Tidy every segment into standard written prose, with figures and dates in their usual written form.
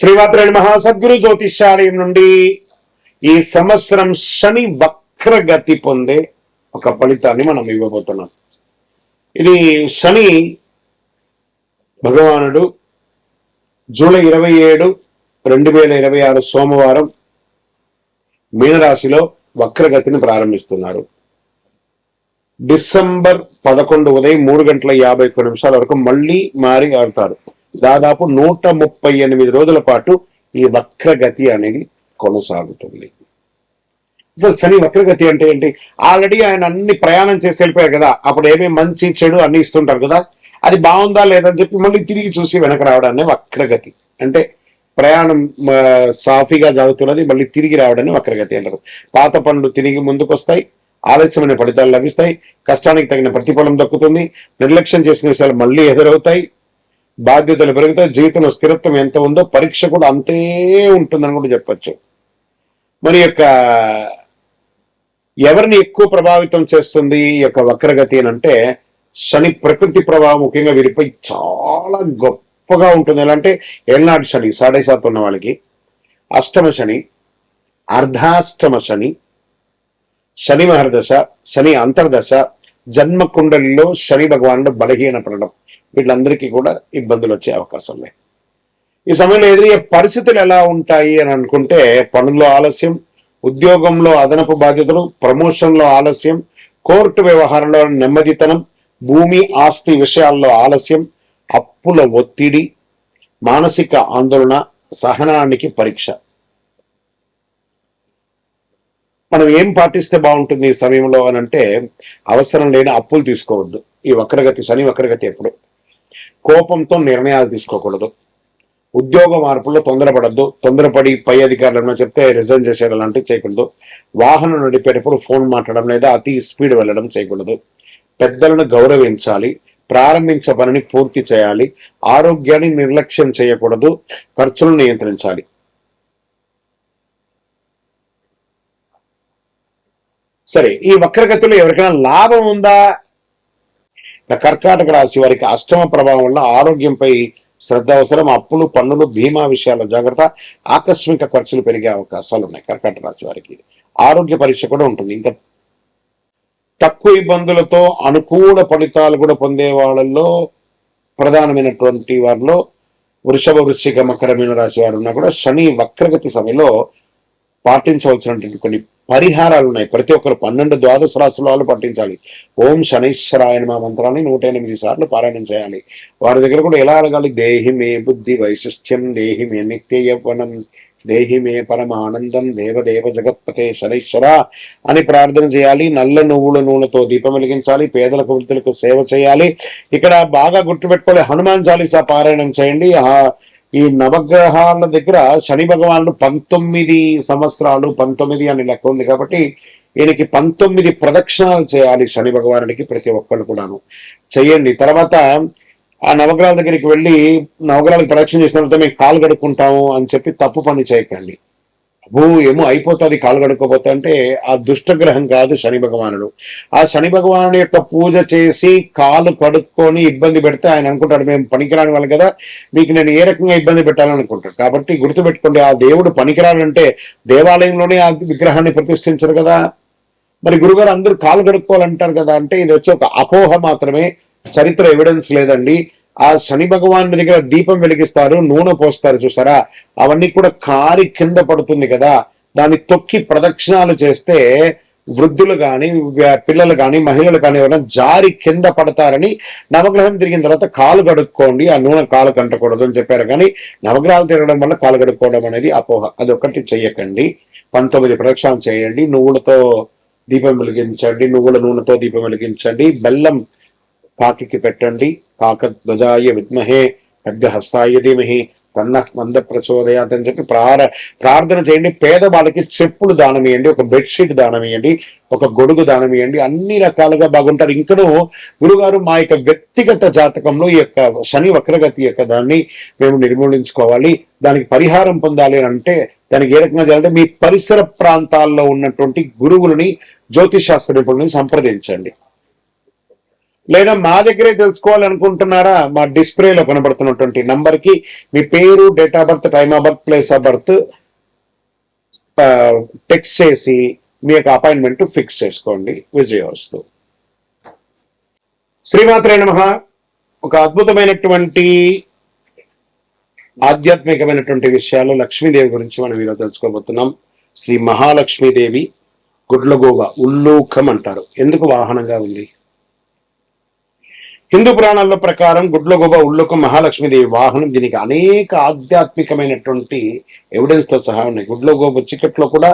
శ్రీమాత్రే నమః. సద్గురు జ్యోతిష్యాలయం నుండి ఈ సంవత్సరం శని వక్రగతి పొందే ఒక ఫలితాన్ని మనం ఇవ్వబోతున్నాం. ఇది శని భగవానుడు జూలై 27, 2026 సోమవారం మీనరాశిలో వక్రగతిని ప్రారంభిస్తున్నారు. డిసెంబర్ 11 ఉదయం 3:51 వరకు మళ్ళీ మారి ఆడతారు. దాదాపు 138 రోజుల పాటు ఈ వక్రగతి అనేది కొనసాగుతుంది. అసలు శని వక్రగతి అంటే ఏంటి? ఆల్రెడీ ఆయన అన్ని ప్రయాణం చేసి వెళ్ళిపోయారు కదా, అప్పుడు ఏమేమి మంచి చెడు అన్ని ఇస్తుంటారు కదా, అది బాగుందా లేదని చెప్పి మళ్ళీ తిరిగి చూసి వెనక రావడాన్ని వక్రగతి అంటే. ప్రయాణం సాఫీగా జరుగుతున్నది, మళ్ళీ తిరిగి రావడాన్ని వక్రగతి అంటారు. పాత పనులు తిరిగి ముందుకు వస్తాయి, ఆలస్యమైన ఫలితాలు లభిస్తాయి, కష్టానికి తగిన ప్రతిఫలం దక్కుతుంది, నిర్లక్ష్యం చేసిన విషయాలు మళ్ళీ ఎదురవుతాయి, బాధ్యతలు పెరుగుతాయి, జీవితంలో స్థిరత్వం ఎంత ఉందో పరీక్ష కూడా అంతే ఉంటుందని కూడా చెప్పచ్చు. మరి యొక్క ఎవరిని ఎక్కువ ప్రభావితం చేస్తుంది ఈ యొక్క వక్రగతి అని అంటే, శని ప్రకృతి ప్రభావం ముఖ్యంగా వీరిపై చాలా గొప్పగా ఉంటుంది. ఎలా అంటే ఏళ్ళనాటి శని 7.5 ఉన్న వాళ్ళకి, అష్టమ శని, అర్ధాష్టమ శని, శని మహర్దశ, శని అంతర్దశ, జన్మ కుండలిలో శని భగవానుడు బలహీనపడడం, వీళ్ళందరికీ కూడా ఇబ్బందులు వచ్చే అవకాశం లేదు. ఈ సమయంలో ఎదురయ్యే పరిస్థితులు ఎలా ఉంటాయి అని అనుకుంటే, పనుల్లో ఆలస్యం, ఉద్యోగంలో అదనపు బాధ్యతలు, ప్రమోషన్లో ఆలస్యం, కోర్టు వ్యవహారంలో నెమ్మదితనం, భూమి ఆస్తి విషయాల్లో ఆలస్యం, అప్పుల ఒత్తిడి, మానసిక ఆందోళన, సహనానికి పరీక్ష. మనం ఏం పాటిస్తే బాగుంటుంది ఈ సమయంలో అని అంటే, అవసరం లేని అప్పులు తీసుకోవద్దు. ఈ వక్రగతి శని వక్రగతి ఎప్పుడు కోపంతో నిర్ణయాలు తీసుకోకూడదు, ఉద్యోగ మార్పుల్లో తొందరపడద్దు, తొందరపడి పై అధికారులను చెప్తే రిజైన్ చేసేయడం లాంటివి చేయకూడదు, వాహనం నడిపేటప్పుడు ఫోన్ మాట్లాడడం లేదా అతి స్పీడ్ వెళ్ళడం చేయకూడదు, పెద్దలను గౌరవించాలి, ప్రారంభించే పనిని పూర్తి చేయాలి, ఆరోగ్యాన్ని నిర్లక్ష్యం చేయకూడదు, ఖర్చులను నియంత్రించాలి. సరే, ఈ వక్రగతిలో ఎవరికైనా లాభం ఉందా? కర్కాటక రాశి వారికి అష్టమ ప్రభావం వల్ల ఆరోగ్యంపై శ్రద్ధ అవసరం, అప్పులు, పన్నులు, బీమా విషయాల జాగ్రత్త, ఆకస్మిక ఖర్చులు పెరిగే అవకాశాలు ఉన్నాయి. కర్కాటక రాశి వారికి ఆరోగ్య పరీక్ష కూడా ఉంటుంది. ఇంకా తక్కువ ఇబ్బందులతో అనుకూల ఫలితాలు కూడా పొందే వాళ్ళల్లో ప్రధానమైనటువంటి వారిలో వృషభ, వృశ్చిక, మకర, మీన రాశి వారు ఉన్నా కూడా శని వక్రగతి సమయంలో పాటించవలసినటువంటి కొన్ని పరిహారాలు ఉన్నాయి. ప్రతి ఒక్కరు 12 ద్వాదశ రాశుల వాళ్ళు పాటించాలి. ఓం శనైశ్వరాయ నమః మంత్రాన్ని 108 సార్లు పారాయణం చేయాలి. వారి దగ్గర కూడా ఎలా అడగాలి? దేహి మే బుద్ధి వైశిష్ట్యం, దేహి మే నిత్య యవ్వనం, దేహి మే పరమానందం, దేవదేవ జగత్పతే శనైశ్వర అని ప్రార్థన చేయాలి. నల్ల నువ్వుల నూనెతో దీపం వెలిగించాలి. పేదలకు వృద్ధులకు సేవ చేయాలి. ఇక్కడ బాగా గుర్తుపెట్టుకోవాలి, హనుమాన్ చాలీసా పారాయణం చేయండి. ఈ నవగ్రహాల దగ్గర శని భగవానుడు 19 సంవత్సరాలు, 19 అని లెక్క ఉంది కాబట్టి ఈయనకి 19 ప్రదక్షిణాలు చేయాలి. శని భగవానుడికి ప్రతి ఒక్కరు కూడాను చెయ్యండి. తర్వాత ఆ నవగ్రహాల దగ్గరికి వెళ్ళి నవగ్రహాలకు ప్రదక్షిణ చేసిన తర్వాత మేము కాలు కడుక్కుంటాము అని చెప్పి తప్పు పని చేయకండి. ఏమో అయిపోతుంది కాలు కడుక్కోపోతే అంటే, ఆ దుష్టగ్రహం కాదు శని భగవానుడు. ఆ శని భగవానుడి యొక్క పూజ చేసి కాలు కడుక్కొని ఇబ్బంది పెడితే ఆయన అనుకుంటాడు మేము పనికిరాని వాళ్ళు కదా, మీకు నేను ఏ రకంగా ఇబ్బంది పెట్టాలని అనుకుంటాడు. కాబట్టి గుర్తుపెట్టుకోండి, ఆ దేవుడు పనికిరాలంటే దేవాలయంలోనే ఆ విగ్రహాన్ని ప్రతిష్ఠించరు కదా. మరి గురుగారు అందరూ కాలు కడుక్కోవాలంటారు కదా అంటే, ఇది వచ్చి ఒక అపోహ మాత్రమే, చరిత్ర ఎవిడెన్స్ లేదండి. ఆ శని భగవాన్ దగ్గర దీపం వెలిగిస్తారు, నూనె పోస్తారు చూసారా, అవన్నీ కూడా కారి కింద పడుతుంది కదా, దాన్ని తొక్కి ప్రదక్షిణాలు చేస్తే వృద్ధులు కానీ, పిల్లలు కానీ, మహిళలు కానీ ఎవరైనా జారి కింద పడతారని నవగ్రహం తిరిగిన తర్వాత కాలు కడుక్కోండి, ఆ నూనె కాలు కంటకూడదు అని చెప్పారు. కానీ నవగ్రహాలు తిరగడం వల్ల కాలు కడుక్కోవడం అనేది అపోహ, అది ఒక్కటి చెయ్యకండి. 19 ప్రదక్షిణాలు చేయండి, నువ్వులతో దీపం వెలిగించండి, నువ్వుల నూనెతో దీపం వెలిగించండి, బెల్లం కాకి పెట్టండి, కాక ధ్వజాయ విద్మహే ఖడ్గహస్తాయ ధీమహి తన్నః మంద ప్రచోదయాత్ అని చెప్పి ప్రార్థన చేయండి. పేదవాళ్ళకి చెప్పులు దానం ఇవ్వండి, ఒక బెడ్షీట్ దానం ఇవ్వండి, ఒక గొడుగు దానం ఇవ్వండి, అన్ని రకాలుగా బాగుంటారు. ఇంకనూ గురుగారు మా యొక్క వ్యక్తిగత జాతకంలో ఈ యొక్క శని వక్రగతి యొక్క దాన్ని మేము నిర్మూలించుకోవాలి, దానికి పరిహారం పొందాలి అని అంటే దానికి ఏ రకంగా చేయాలంటే మీ పరిసర ప్రాంతాల్లో ఉన్నటువంటి గురువులని, జ్యోతిష్ శాస్త్ర నిపుణులని సంప్రదించండి. లేదా మా దగ్గరే తెలుసుకోవాలనుకుంటున్నారా, మా డిస్ప్లేలో కనబడుతున్నటువంటి నంబర్ కి మీ పేరు, date of birth, time of birth, place of birth text చేసి మీ యొక్క అపాయింట్మెంట్ ఫిక్స్ చేసుకోండి. విజయవస్తు. శ్రీమాత్రే నమః. ఒక అద్భుతమైనటువంటి ఆధ్యాత్మికమైనటువంటి విషయాలు లక్ష్మీదేవి గురించి మనం ఈరోజు తెలుసుకోబోతున్నాం. శ్రీ మహాలక్ష్మీదేవి గుడ్లగూబ, ఉల్లూకం అంటారు. ఎందుకు వాహనంగా ఉంది? హిందూ పురాణాల్లో ప్రకారం గుడ్లగూబ, ఉల్లూకం మహాలక్ష్మీదేవి వాహనం. దీనికి అనేక ఆధ్యాత్మికమైనటువంటి ఎవిడెన్స్ తో సహా ఉన్నాయి. గుడ్లగూబ చీకట్లో కూడా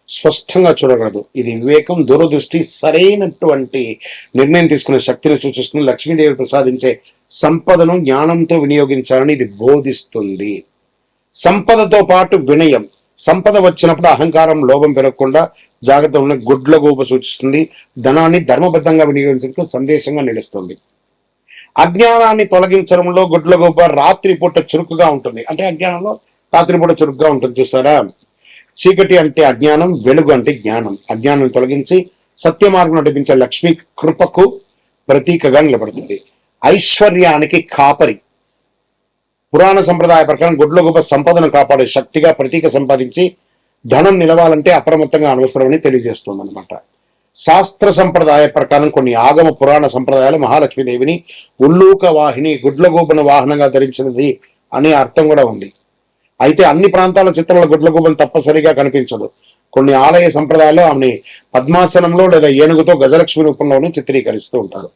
స్పష్టంగా చూడగలదు. ఇది వివేకం, దూరదృష్టి, సరైనటువంటి నిర్ణయం తీసుకునే శక్తిని సూచిస్తుంది. లక్ష్మీదేవి ప్రసాదించే సంపదను జ్ఞానంతో వినియోగించాలని ఇది బోధిస్తుంది. సంపదతో పాటు వినయం. సంపద వచ్చినప్పుడు అహంకారం, లోభం పెరగకుండా జాగ్రత్త ఉన్న గుడ్లగూబ సూచిస్తుంది. ధనాన్ని ధర్మబద్ధంగా వినియోగించడానికి సందేశంగా నిలుస్తుంది. అజ్ఞానాన్ని తొలగించడంలో గుడ్లగూబ రాత్రిపూట చురుకుగా ఉంటుంది. అంటే అజ్ఞానంలో రాత్రిపూట చురుకుగా ఉంటుంది. చూసారా, చీకటి అంటే అజ్ఞానం, వెలుగు అంటే జ్ఞానం. అజ్ఞానం తొలగించి సత్య మార్గం నడిపించే లక్ష్మీ కృపకు ప్రతీకగా నిలబడుతుంది. ఐశ్వర్యానికి కాపరి. పురాణ సంప్రదాయ ప్రకారం గుడ్లగూబ సంపదను కాపాడే శక్తిగా ప్రతీక సంపాదించి ధనం నిలవాలంటే అప్రమత్తంగా అవసరమని తెలియజేస్తుంది అనమాట. శాస్త్ర సంప్రదాయ ప్రకారం కొన్ని ఆగమ పురాణ సంప్రదాయాలు మహాలక్ష్మీదేవిని ఉల్లూక వాహిని, గుడ్లగూబను వాహనంగా ధరించినది అనే అర్థం కూడా ఉంది. అయితే అన్ని ప్రాంతాల చిత్రంలో గుడ్లగూబను తప్పనిసరిగా కనిపించదు. కొన్ని ఆలయ సంప్రదాయాల్లో ఆమెని పద్మాసనంలో లేదా ఏనుగుతో గజలక్ష్మి రూపంలోనే చిత్రీకరిస్తూ ఉంటారు.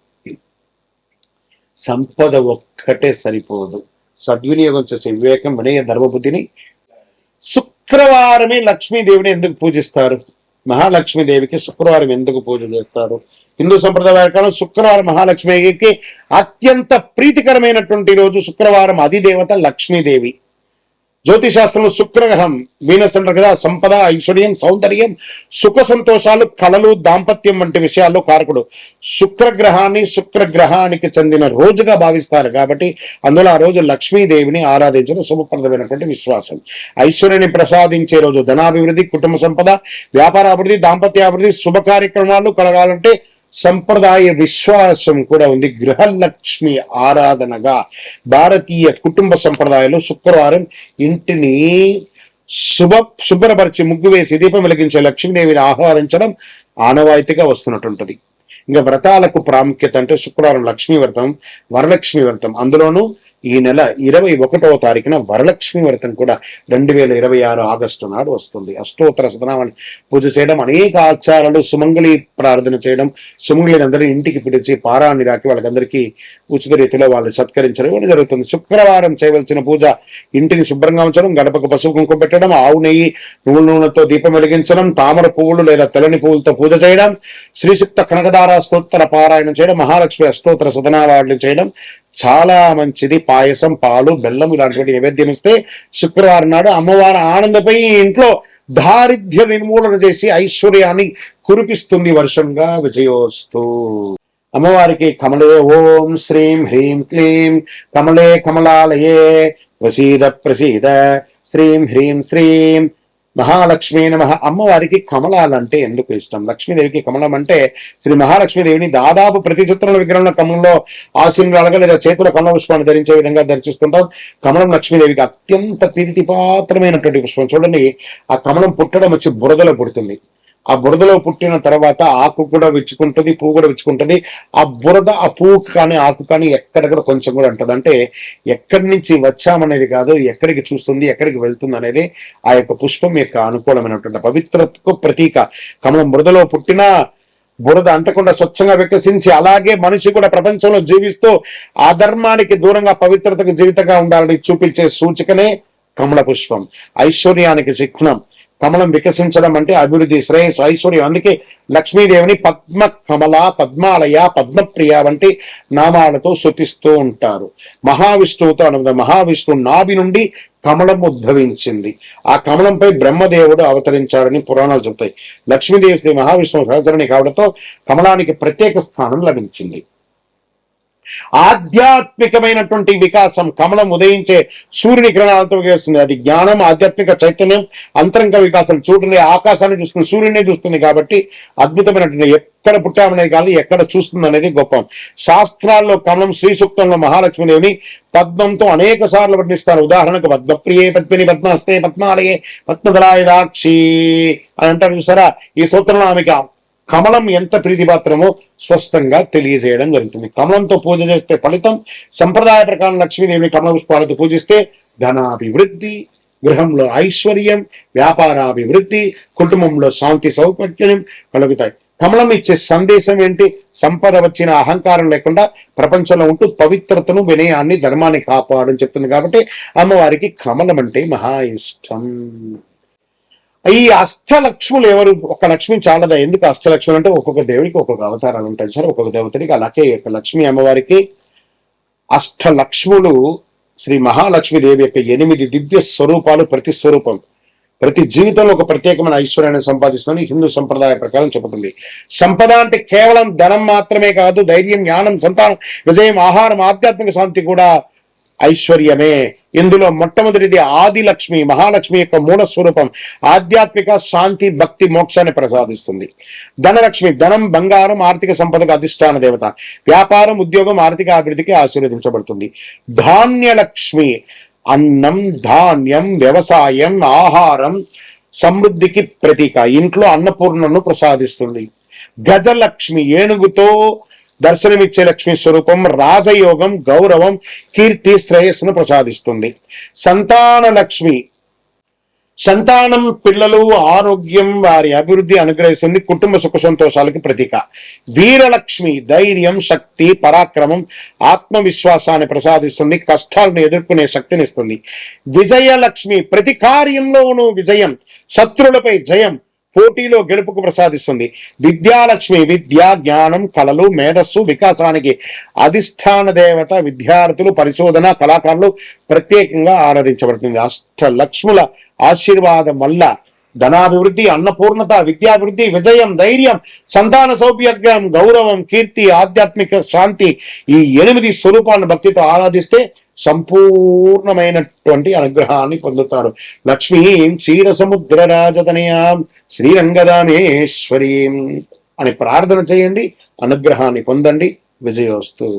సంపద ఒక్కటే సరిపోదు, సద్వినియోగం చేసే వివేకం, వినయ, ధర్మబుద్ధిని. శుక్రవారమే లక్ష్మీదేవిని ఎందుకు పూజిస్తారు? మహాలక్ష్మీదేవికి శుక్రవారం ఎందుకు పూజ చేస్తారు? హిందూ సంప్రదాయ ప్రకారం శుక్రవారం మహాలక్ష్మికి అత్యంత ప్రీతికరమైనటువంటి రోజు. శుక్రవారం అధిదేవత లక్ష్మీదేవి. జ్యోతిశాస్త్రంలో శుక్రగ్రహం, వీనస్ అంటారు కదా, సంపద, ఐశ్వర్యం, సౌందర్యం, సుఖ సంతోషాలు, కళలు, దాంపత్యం వంటి విషయాల్లో కారకుడు. శుక్రగ్రహానికి చెందిన రోజుగా భావిస్తారు కాబట్టి అందులో ఆ రోజు లక్ష్మీదేవిని ఆరాధించడం శుభప్రదమైనటువంటి విశ్వాసం. ఐశ్వర్యాన్ని ప్రసాదించే రోజు. ధనాభివృద్ధి, కుటుంబ సంపద, వ్యాపార అభివృద్ధి, దాంపత్యాభివృద్ధి, శుభ కార్యక్రమాలు కలగాలంటే సంప్రదాయ విశ్వాసం కూడా ఉంది. గృహలక్ష్మి ఆరాధనగా భారతీయ కుటుంబ సంప్రదాయంలో శుక్రవారం ఇంటిని శుభ్రపరిచి ముగ్గు వేసి దీపం వెలిగించే లక్ష్మీదేవిని ఆహ్వానించడం ఆనవాయితీగా వస్తున్నట్టుంటది. ఇంకా వ్రతాలకు ప్రాముఖ్యత అంటే శుక్రవారం లక్ష్మీ వ్రతం, వరలక్ష్మి వ్రతం. అందులోనూ ఈ నెల 21వ తారీఖున వరలక్ష్మి వ్రతం కూడా 2026 ఆగస్టు నాడు వస్తుంది. అష్టోత్తర శతనామాన్ని పూజ చేయడం, అనేక ఆచారాలు, సుమంగళి ప్రార్థన చేయడం, సుమంగళిని అందరినీ ఇంటికి పిలిచి పారాన్ని రాకి వాళ్ళకందరికీ ఉచిత రీతిలో వాళ్ళు సత్కరించడం ఇవన్నీ జరుగుతుంది. శుక్రవారం చేయవలసిన పూజ: ఇంటిని శుభ్రంగా ఉంచడం, గడపకు పసుపు కుంకుమ పెట్టడం, ఆవు నెయ్యి, నువ్వుల నూనెతో దీపం వెలిగించడం, తామర పువ్వులు లేదా తెల్లని పువ్వులతో పూజ చేయడం, శ్రీశుక్త కనకదార స్తోత్తర పారాయణం చేయడం, మహాలక్ష్మి అష్టోత్తర శతనామావళి చేయడం చాలా మంచిది. పాయసం, పాలు, బెల్లం ఇలాంటివి నైవేద్యం ఇస్తే శుక్రవారం నాడు అమ్మవారి ఆనందపై ఇంట్లో దారిద్ర్య నిర్మూలన చేసి ఐశ్వర్యాన్ని కురిపిస్తుంది వర్షంగా. విజయోస్తు. అమ్మవారికి కమలే ఓం శ్రీం హ్రీం క్లీం కమలే కమలాలయే ప్రసీద ప్రసీద శ్రీం హ్రీం శ్రీం మహాలక్ష్మీ నమః. అమ్మవారికి కమలాలంటే ఎందుకు ఇష్టం? లక్ష్మీదేవికి కమలం అంటే శ్రీ మహాలక్ష్మీదేవిని దాదాపు ప్రతి చిత్రంలో విగ్రహంలో కమలంలో ఆశీనురాలుగా లేదా చేతుల కమల పుష్పాన్ని ధరించే విధంగా దర్శిస్తుంటాం. కమలం లక్ష్మీదేవికి అత్యంత ప్రీతిపాత్రమైనటువంటి పుష్పం. చూడండి, ఆ కమలం పుట్టడం వచ్చి బురదలో పుడుతుంది. ఆ బురదలో పుట్టిన తర్వాత ఆకు కూడా విచ్చుకుంటుంది, పువ్వు కూడా విచ్చుకుంటుంది. ఆ బురద ఆ పువ్వు కానీ ఆకు కానీ ఎక్కడెక్కడ కొంచెం కూడా ఉంటుంది. అంటే ఎక్కడి నుంచి వచ్చామనేది కాదు, ఎక్కడికి చూస్తుంది, ఎక్కడికి వెళ్తుంది అనేది ఆ యొక్క పుష్పం యొక్క అనుకూలమైనటువంటి పవిత్రతకు ప్రతీక. కమలం బురదలో పుట్టిన బురద అంటకుండా స్వచ్ఛంగా వికసించి అలాగే మనిషి కూడా ప్రపంచంలో జీవిస్తూ అధర్మానికి దూరంగా పవిత్రతకు జీవితంగా ఉండాలని చూపించే సూచికనే కమల పుష్పం. ఐశ్వర్యానికి చిహ్నం. కమలం వికసించడం అంటే అభివృద్ధి, శ్రేయస్సు, ఐశ్వర్యం. అందుకే లక్ష్మీదేవిని పద్మ కమల, పద్మాలయ, పద్మప్రియ వంటి నామాలతో స్తుతిస్తూ ఉంటారు. మహావిష్ణువుతో అనుబంధం. మహావిష్ణువు నాభి నుండి కమలం ఉద్భవించింది. ఆ కమలంపై బ్రహ్మదేవుడు అవతరించాడని పురాణాలు చెబుతాయి. లక్ష్మీదేవి శ్రీ మహావిష్ణువు సహచరణి కావడంతో కమలానికి ప్రత్యేక స్థానం లభించింది. ఆధ్యాత్మికమైనటువంటి వికాసం. కమలం ఉదయించే సూర్యుని కిరణాలతో వస్తుంది. అది జ్ఞానం, ఆధ్యాత్మిక చైతన్యం, అంతరంగ వికాసం. చూడండి, ఆకాశాన్ని చూస్తుంది, సూర్యుడినే చూస్తుంది. కాబట్టి అద్భుతమైనటువంటి, ఎక్కడ పుట్టామనేది కాదు, ఎక్కడ చూస్తుంది అనేది గొప్ప. శాస్త్రాల్లో కమలం, శ్రీ సూక్తంలో మహాలక్ష్మీదేవిని పద్మంతో అనేక సార్లు వర్ణిస్తారు. ఉదాహరణకు పద్మప్రియే పద్మిని పద్మహస్తే పద్మాలయే పద్మదలాయుధాక్షి అని అంటారు చూసారా. ఈ సూత్రంలో ఆమెకి కమలం ఎంత ప్రీతిపాత్రమో స్పష్టంగా తెలియజేయడం జరుగుతుంది. కమలంతో పూజ చేస్తే ఫలితం. సంప్రదాయ ప్రకారం లక్ష్మీదేవిని కమల పుష్పాలతో పూజిస్తే ధనాభివృద్ధి, గృహంలో ఐశ్వర్యం, వ్యాపారాభివృద్ధి, కుటుంబంలో శాంతి సౌకర్యం కలుగుతాయి. కమలం ఇచ్చే సందేశం ఏంటి? సంపద వచ్చిన అహంకారం లేకుండా ప్రపంచంలో ఉంటూ పవిత్రతను, వినయాన్ని, ధర్మాన్ని కాపాడని చెప్తుంది. కాబట్టి అమ్మవారికి కమలం అంటే మహా ఇష్టం. ఈ అష్టలక్ష్ములు ఎవరు? ఒక లక్ష్మి చాలదా? ఎందుకు అష్టలక్ష్ములు అంటే ఒక్కొక్క దేవుడికి ఒక్కొక్క అవతారాలు ఉంటాయి సార్, ఒక్కొక్క దేవతనికి. అలాగే యొక్క లక్ష్మి అమ్మవారికి అష్టలక్ష్ములు శ్రీ మహాలక్ష్మీదేవి యొక్క 8 దివ్య స్వరూపాలు. ప్రతి స్వరూపం, ప్రతి జీవితంలో ఒక ప్రత్యేకమైన ఐశ్వర్యాన్ని సంపాదిస్తుందని హిందూ సంప్రదాయ ప్రకారం చెబుతుంది. సంపద అంటే కేవలం ధనం మాత్రమే కాదు, ధైర్యం, జ్ఞానం, సంతానం, విజయం, ఆహారం, ఆధ్యాత్మిక శాంతి కూడా ఐశ్వర్యమే. ఇందులో మొట్టమొదటిది ఆదిలక్ష్మి, మహాలక్ష్మి యొక్క మూల స్వరూపం. ఆధ్యాత్మిక శాంతి, భక్తి, మోక్షాన్ని ప్రసాదిస్తుంది. ధనలక్ష్మి, ధనం, బంగారం, ఆర్థిక సంపదకు అధిష్టాన దేవత. వ్యాపారం, ఉద్యోగం, ఆర్థిక అభివృద్ధికి ఆశీర్వదించబడుతుంది. ధాన్యలక్ష్మి, అన్నం, ధాన్యం, వ్యవసాయం, ఆహారం, సమృద్ధికి ప్రతీక. ఇంట్లో అన్నపూర్ణను ప్రసాదిస్తుంది. గజలక్ష్మి, ఏనుగుతో దర్శనమిచ్చే లక్ష్మీ స్వరూపం. రాజయోగం, గౌరవం, కీర్తి, శ్రేయస్సును ప్రసాదిస్తుంది. సంతాన లక్ష్మి, సంతానం, పిల్లలు, ఆరోగ్యం, వారి అభివృద్ధి అనుగ్రహిస్తుంది. కుటుంబ సుఖ సంతోషాలకి ప్రతీక. వీరలక్ష్మి, ధైర్యం, శక్తి, పరాక్రమం, ఆత్మవిశ్వాసాన్ని ప్రసాదిస్తుంది. కష్టాలను ఎదుర్కొనే శక్తినిస్తుంది. విజయలక్ష్మి, ప్రతి కార్యంలోనూ విజయం, శత్రువులపై జయం, పోటీలో గెలుపుకు ప్రసాదిస్తుంది. విద్యాలక్ష్మి, విద్య, జ్ఞానం, కళలు, మేధస్సు, వికాసానికి అధిష్టాన దేవత. విద్యార్థులు, పరిశోధన, కళాకారులు ప్రత్యేకంగా ఆరాధించబడుతుంది. అష్టలక్ష్ముల ఆశీర్వాదం వల్ల ధనాభివృద్ధి, అన్నపూర్ణత, విద్యాభివృద్ధి, విజయం, ధైర్యం, సంతాన సౌభాగ్యం, గౌరవం, కీర్తి, ఆధ్యాత్మిక శాంతి, ఈ 8 స్వరూపాలను భక్తితో ఆరాధిస్తే సంపూర్ణమైనటువంటి అనుగ్రహాన్ని పొందుతారు. లక్ష్మీం క్షీరసముద్ర రాజతనయాం శ్రీరంగదామేశ్వరీం అని ప్రార్థన చేయండి, అనుగ్రహాన్ని పొందండి. విజయోస్తు.